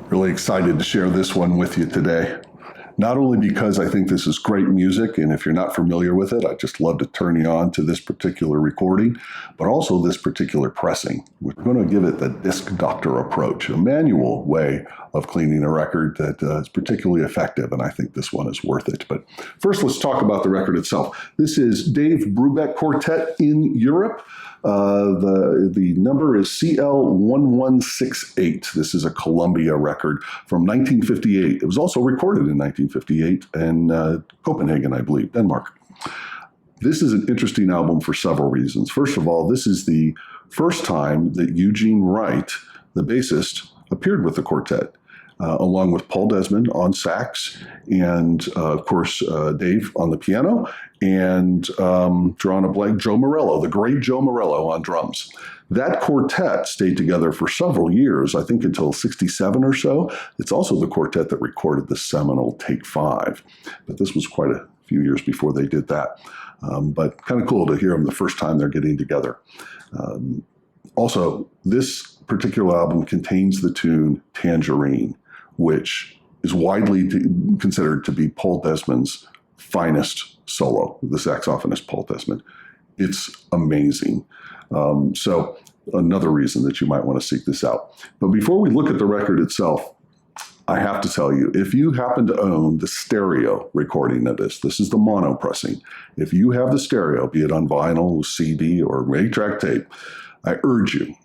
Really excited to share this one with you today. Not only because I think this is great music, and if you're not familiar with it, I'd just love to turn you on to this particular recording, but also this particular pressing. We're going to give it the disc doctor approach, a manual way of cleaning a record that is particularly effective, and I think this one is worth it. But first, let's talk about the record itself. This is Dave Brubeck Quartet in Europe. The number is CL1168. This is a Columbia record from 1958. It was also recorded in 1958 in Copenhagen, I believe, Denmark. This is an interesting album for several reasons. First of all, this is the first time that Eugene Wright, the bassist, appeared with the quartet, along with Paul Desmond on sax and, of course, Dave on the piano, and drawing a blank, Joe Morello, the great Joe Morello on drums. That quartet stayed together for several years, I think until 67 or so. It's also the quartet that recorded the seminal Take 5, but this was quite a few years before they did that. But kind of cool to hear them the first time they're getting together. Also, this particular album contains the tune Tangerine, which is widely considered to be Paul Desmond's finest solo, the saxophonist Paul Desmond. It's amazing. So another reason that you might want to seek this out. But before we look at the record itself, I have to tell you, if you happen to own the stereo recording of this is the mono pressing. If you have the stereo, be it on vinyl, CD, or 8-track tape, I urge you,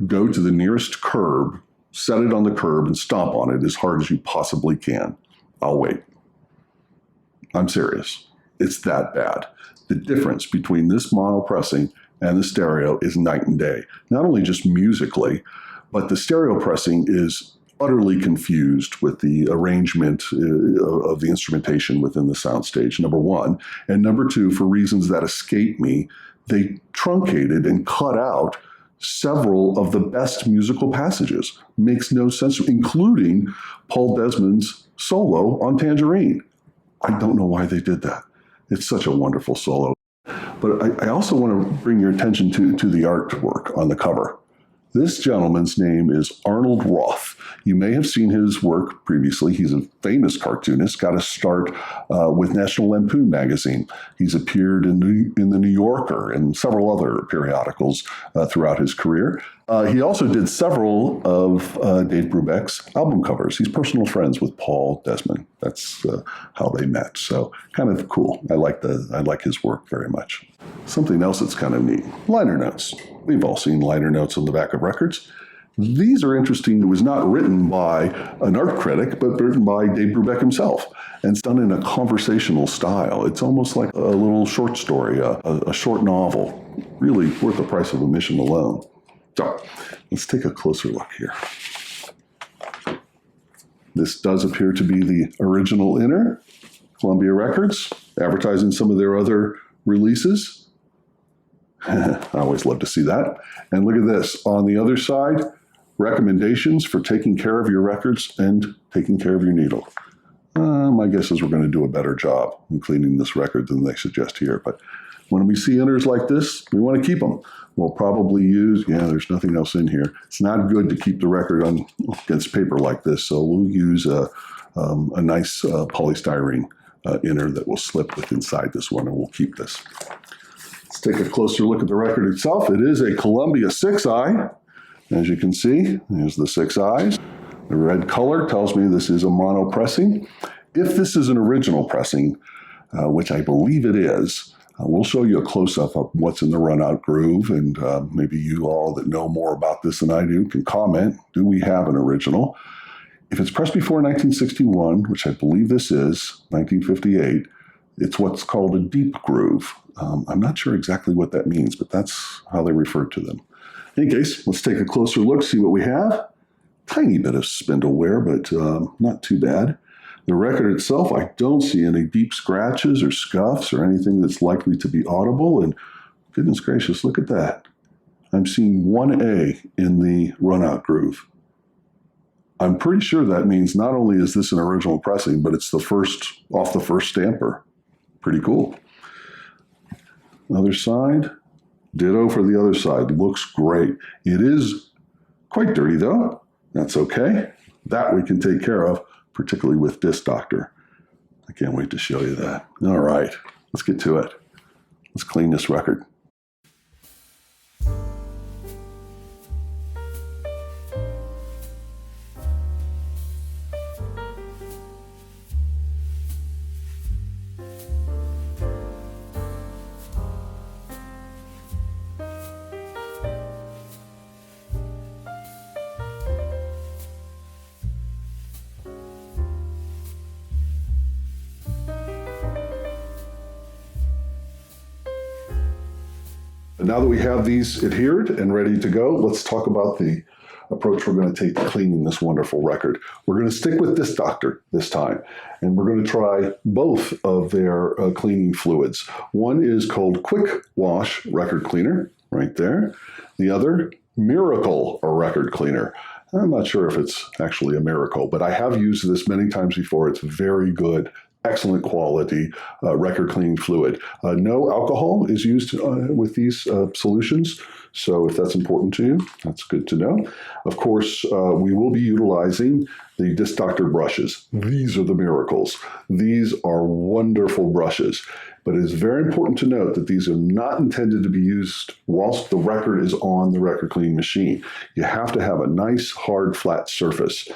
go to the nearest curb, set it on the curb, and stomp on it as hard as you possibly can. I'll wait. I'm serious. It's that bad. The difference between this mono pressing and the stereo is night and day. Not only just musically, but the stereo pressing is utterly confused with the arrangement of the instrumentation within the soundstage, number one. And number two, for reasons that escape me, they truncated and cut out several of the best musical passages. Makes no sense, including Paul Desmond's solo on Tangerine. I don't know why they did that. It's such a wonderful solo. But I also want to bring your attention to the artwork on the cover. This gentleman's name is Arnold Roth. You may have seen his work previously. He's a famous cartoonist, got a start with National Lampoon magazine. He's appeared in the New Yorker and several other periodicals throughout his career. He also did several of Dave Brubeck's album covers. He's personal friends with Paul Desmond. That's how they met. So kind of cool. I like his work very much. Something else that's kind of neat, liner notes. We've all seen liner notes on the back of records. These are interesting. It was not written by an art critic, but written by Dave Brubeck himself. And it's done in a conversational style. It's almost like a little short story, a short novel. Really worth the price of admission alone. So let's take a closer look here. This does appear to be the original inner, Columbia Records, advertising some of their other releases. I always love to see that. And look at this. On the other side, recommendations for taking care of your records and taking care of your needle. My guess is we're going to do a better job in cleaning this record than they suggest here. But when we see inners like this, we want to keep them. We'll probably use, there's nothing else in here. It's not good to keep the record on against paper like this, so we'll use a nice polystyrene inner that will slip with inside this one, and we'll keep this. Let's take a closer look at the record itself. It is a Columbia 6-eye. As you can see, there's the 6 eyes. The red color tells me this is a mono pressing. If this is an original pressing, which I believe it is, we'll show you a close-up of what's in the run-out groove, and maybe you all that know more about this than I do can comment. Do we have an original? If it's pressed before 1961, which I believe this is, 1958, it's what's called a deep groove. I'm not sure exactly what that means, but that's how they refer to them. In any case, let's take a closer look, see what we have. Tiny bit of spindle wear, but not too bad. The record itself, I don't see any deep scratches or scuffs or anything that's likely to be audible. And goodness gracious, look at that. I'm seeing 1A in the run-out groove. I'm pretty sure that means not only is this an original pressing, but it's the first, off the first stamper. Pretty cool. Other side, ditto for the other side. Looks great. It is quite dirty though. That's okay. that we can take care of, particularly with Disc Doctor. I can't wait to show you that. All right, let's get to it. Let's clean this record. And now that we have these adhered and ready to go, let's talk about the approach we're going to take to cleaning this wonderful record. We're going to stick with Disc Doctor this time, and we're going to try both of their cleaning fluids. One is called Quick Wash Record Cleaner, right there. The other, Miracle Record Cleaner. I'm not sure if it's actually a miracle, but I have used this many times before. It's very good. Excellent quality record cleaning fluid. No alcohol is used with these solutions, so if that's important to you, that's good to know. Of course, we will be utilizing the Disc Doctor brushes. These are the miracles. These are wonderful brushes, but it is very important to note that these are not intended to be used whilst the record is on the record cleaning machine. You have to have a nice, hard, flat surface.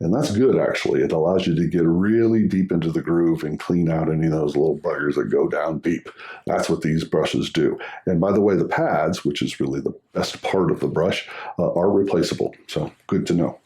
And that's good, actually. It allows you to get really deep into the groove and clean out any of those little buggers that go down deep. That's what these brushes do. And by the way, the pads, which is really the best part of the brush, are replaceable. So good to know.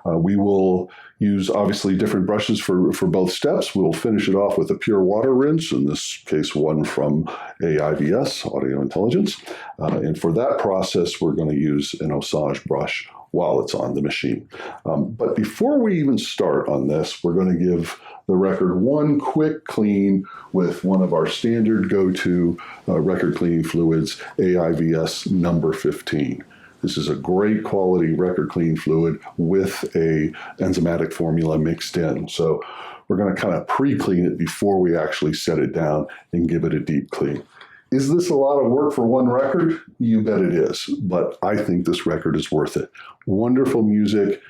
We will use, obviously, different brushes for both steps. We'll finish it off with a pure water rinse, in this case, one from AIVS, Audio Intelligence. And for that process, we're going to use an Osage brush while it's on the machine. But before we even start on this, we're going to give the record one quick clean with one of our standard go-to record cleaning fluids, AIVS number 15. This is a great quality record cleaning fluid with a enzymatic formula mixed in. So we're going to kind of pre-clean it before we actually set it down and give it a deep clean. Is this a lot of work for one record? You bet it is, but I think this record is worth it. Wonderful music,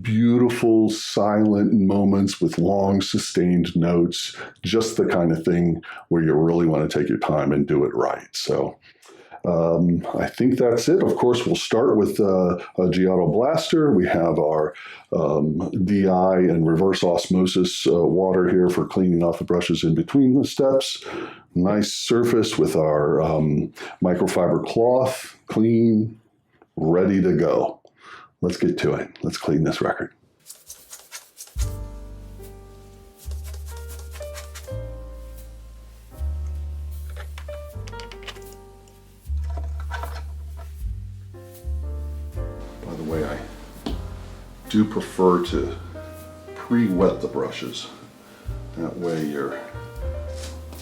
beautiful silent moments with long sustained notes, just the kind of thing where you really want to take your time and do it right. So I think that's it. Of course, we'll start with a Giotto Blaster. We have our DI and reverse osmosis water here for cleaning off the brushes in between the steps. Nice surface with our microfiber cloth, clean, ready to go. Let's get to it. Let's clean this record. By the way, I do prefer to pre-wet the brushes. That way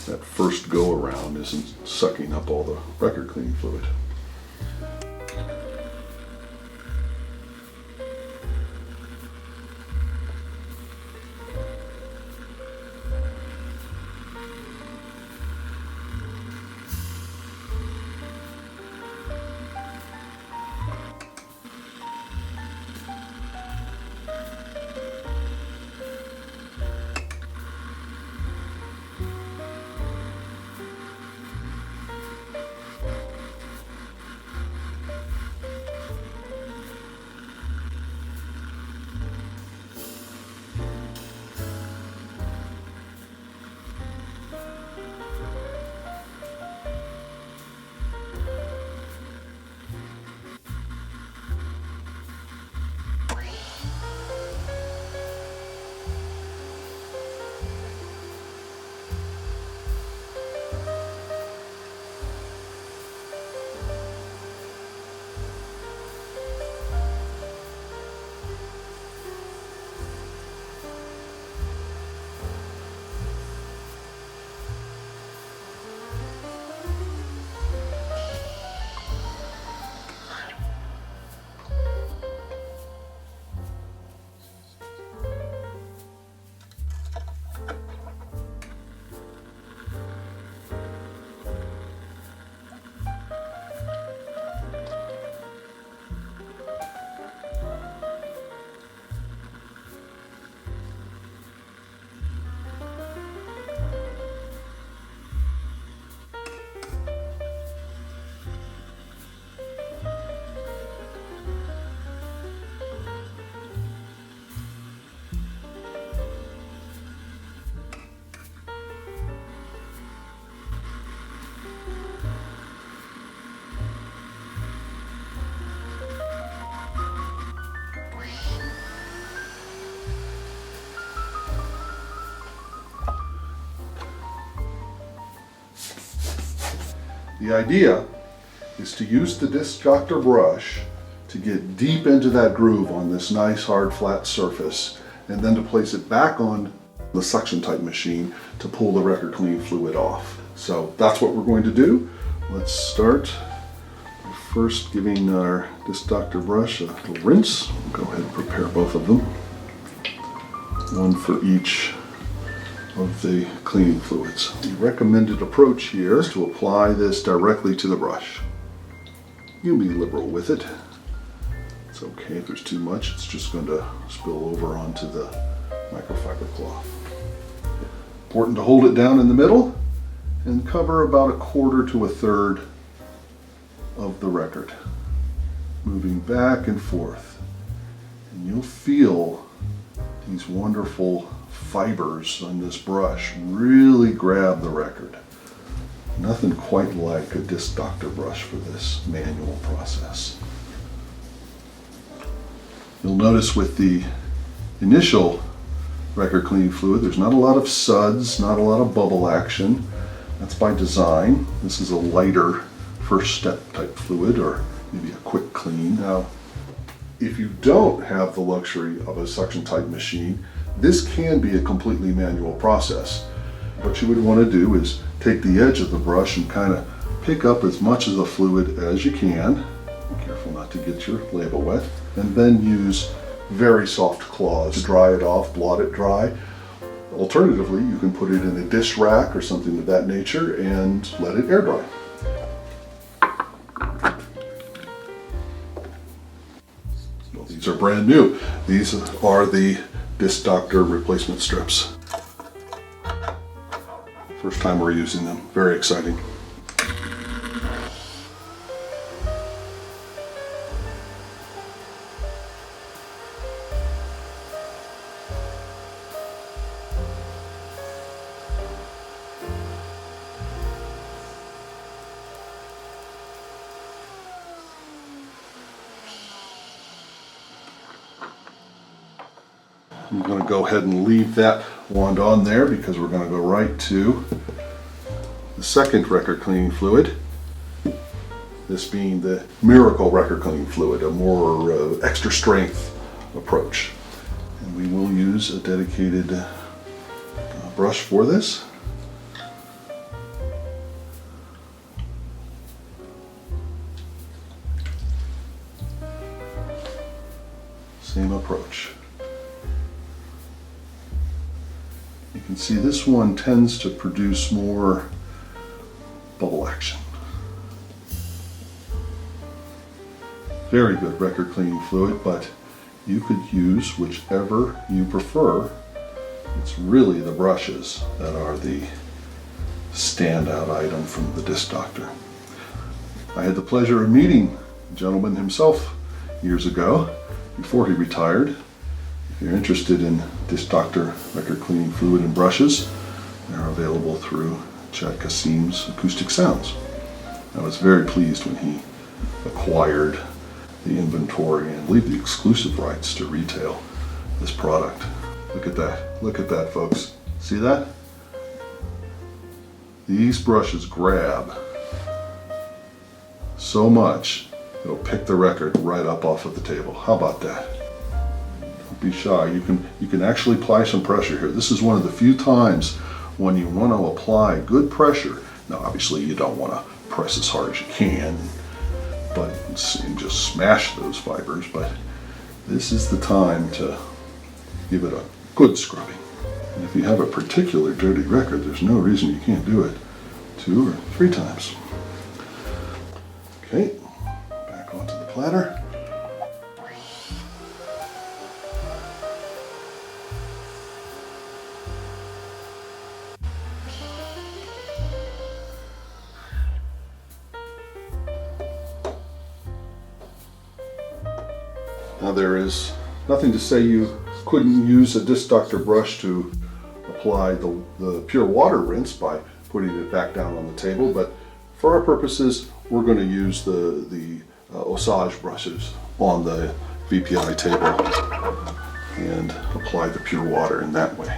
that first go around isn't sucking up all the record cleaning fluid. The idea is to use the disc doctor brush to get deep into that groove on this nice hard flat surface, and then to place it back on the suction type machine to pull the record cleaning fluid off. So that's what we're going to do. Let's start by first giving our disc doctor brush a rinse. We'll go ahead and prepare both of them, one for each of the cleaning fluids. The recommended approach here is to apply this directly to the brush. You can be liberal with it. It's okay if there's too much, it's just going to spill over onto the microfiber cloth. Important to hold it down in the middle and cover about a quarter to a third of the record. Moving back and forth. And you'll feel these wonderful fibers on this brush really grab the record. Nothing quite like a disc doctor brush for this manual process. You'll notice with the initial record cleaning fluid, there's not a lot of suds, not a lot of bubble action. That's by design. This is a lighter first step type fluid, or maybe a quick clean. Now, if you don't have the luxury of a suction type machine, this can be a completely manual process. What you would want to do is take the edge of the brush and kind of pick up as much of the fluid as you can. Be careful not to get your label wet. And then use very soft claws to dry it off, blot it dry. Alternatively, you can put it in a dish rack or something of that nature and let it air dry. Well, these are brand new. These are the disc doctor replacement strips. First time we're using them. Very exciting. I'm going to go ahead and leave that wand on there because we're going to go right to the second record cleaning fluid. This being the Miracle record cleaning fluid, a more extra strength approach. And we will use a dedicated brush for this. Same approach. You can see this one tends to produce more bubble action. Very good record cleaning fluid, but you could use whichever you prefer. It's really the brushes that are the standout item from the disc doctor. I had the pleasure of meeting the gentleman himself years ago, before he retired. If you're interested in disc doctor record cleaning fluid and brushes, they're available through Chad Kasim's Acoustic Sounds. I was very pleased when he acquired the inventory and I believe the exclusive rights to retail this product. Look at that. Look at that, folks. See that? These brushes grab so much it'll pick the record right up off of the table. How about that? Don't be shy. You can actually apply some pressure here. This is one of the few times when you want to apply good pressure. Now obviously you don't want to press as hard as you can, but and just smash those fibers, but this is the time to give it a good scrubbing. And if you have a particular dirty record, there's no reason you can't do it 2 or 3 times. Okay, back onto the platter. Now there is nothing to say you couldn't use a disc doctor brush to apply the pure water rinse by putting it back down on the table, but for our purposes we're going to use the Osage brushes on the VPI table and apply the pure water in that way.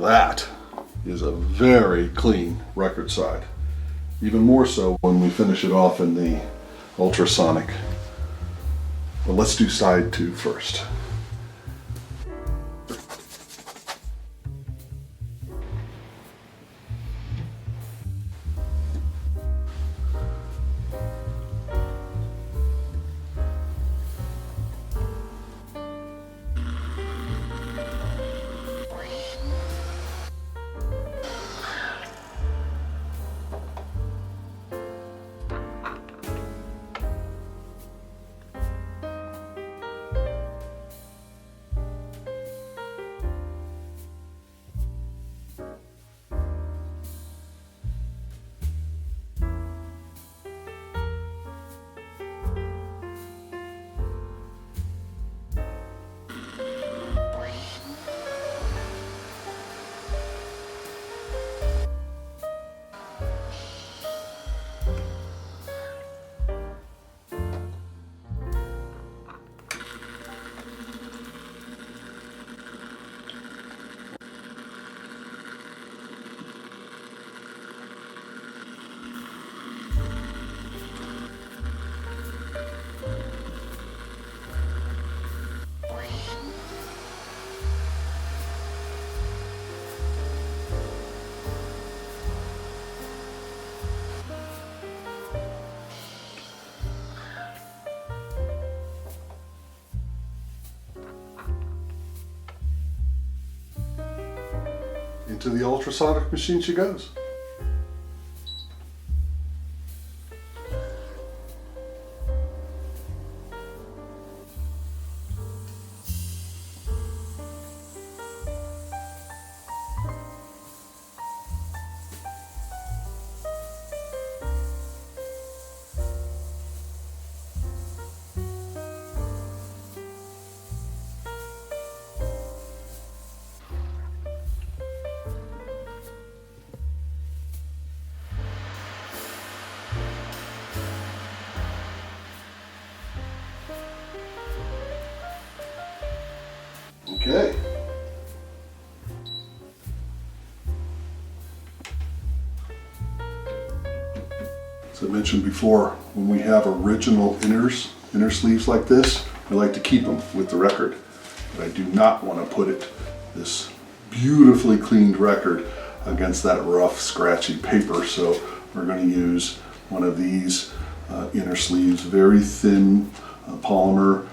that is a very clean record side. Even more so when we finish it off in the ultrasonic. But let's do side 2 first. Into the ultrasonic machine she goes. Okay. As I mentioned before, when we have original inner sleeves like this, we like to keep them with the record. But I do not want to put this beautifully cleaned record against that rough, scratchy paper. So we're going to use one of these inner sleeves, very thin polymer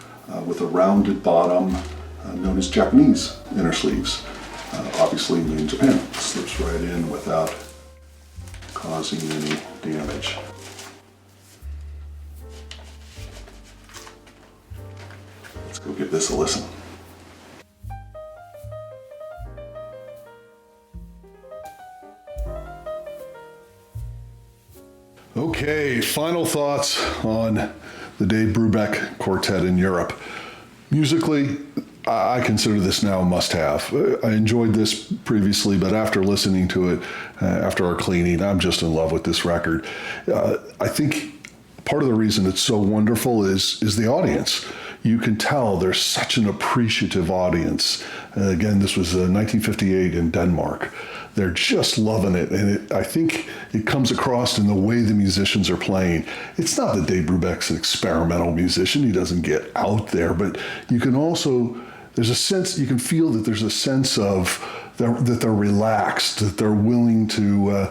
with a rounded bottom, known as Japanese inner sleeves, obviously made in Japan. It slips right in without causing any damage. Let's go give this a listen. Okay, final thoughts on the Dave Brubeck Quartet in Europe. Musically, I consider this now a must-have. I enjoyed this previously, but after listening to it, after our cleaning, I'm just in love with this record. I think part of the reason it's so wonderful is the audience. You can tell there's such an appreciative audience. Again, this was 1958 in Denmark. They're just loving it, and I think it comes across in the way the musicians are playing. It's not that Dave Brubeck's an experimental musician. He doesn't get out there, but you can also, there's a sense, you can feel that there's a sense of that they're relaxed, that they're willing to,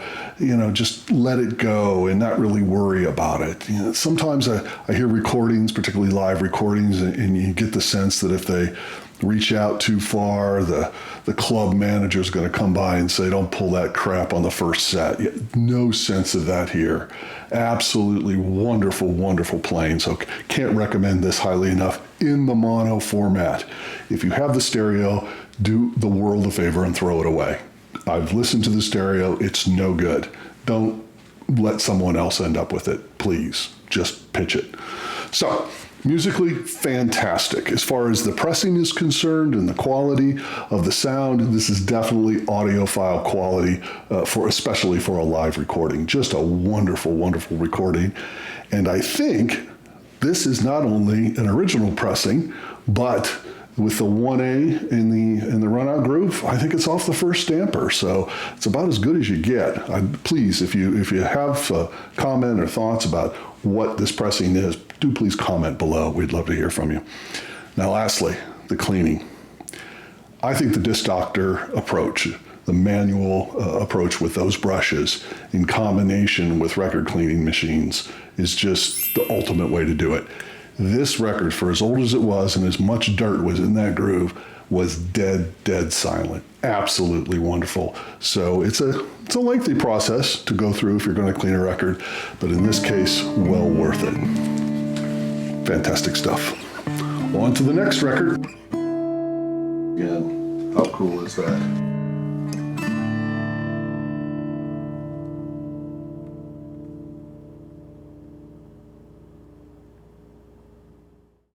just let it go and not really worry about it. Sometimes I hear recordings, particularly live recordings, and you get the sense that if they reach out too far, the club manager is going to come by and say, don't pull that crap on the first set. No sense of that here. Absolutely wonderful, wonderful playing. So can't recommend this highly enough in the mono format. If you have the stereo, do the world a favor and throw it away. I've listened to the stereo. It's no good. Don't let someone else end up with it. Please, just pitch it. So, musically, fantastic. As far as the pressing is concerned and the quality of the sound, this is definitely audiophile quality, especially for a live recording. Just a wonderful, wonderful recording. And I think this is not only an original pressing, but with the 1A in the run-out groove, I think it's off the first stamper. So it's about as good as you get. Please, if you have a comment or thoughts about what this pressing is, do please comment below. We'd love to hear from you. Now, lastly, the cleaning. I think the Disc Doctor approach, the manual approach with those brushes in combination with record cleaning machines, is just the ultimate way to do it. This record, for as old as it was and as much dirt was in that groove, was dead silent. Absolutely wonderful. So it's a lengthy process to go through if you're going to clean a record, but in this case, well worth it. Fantastic stuff. On to the next record. Again, how cool is that?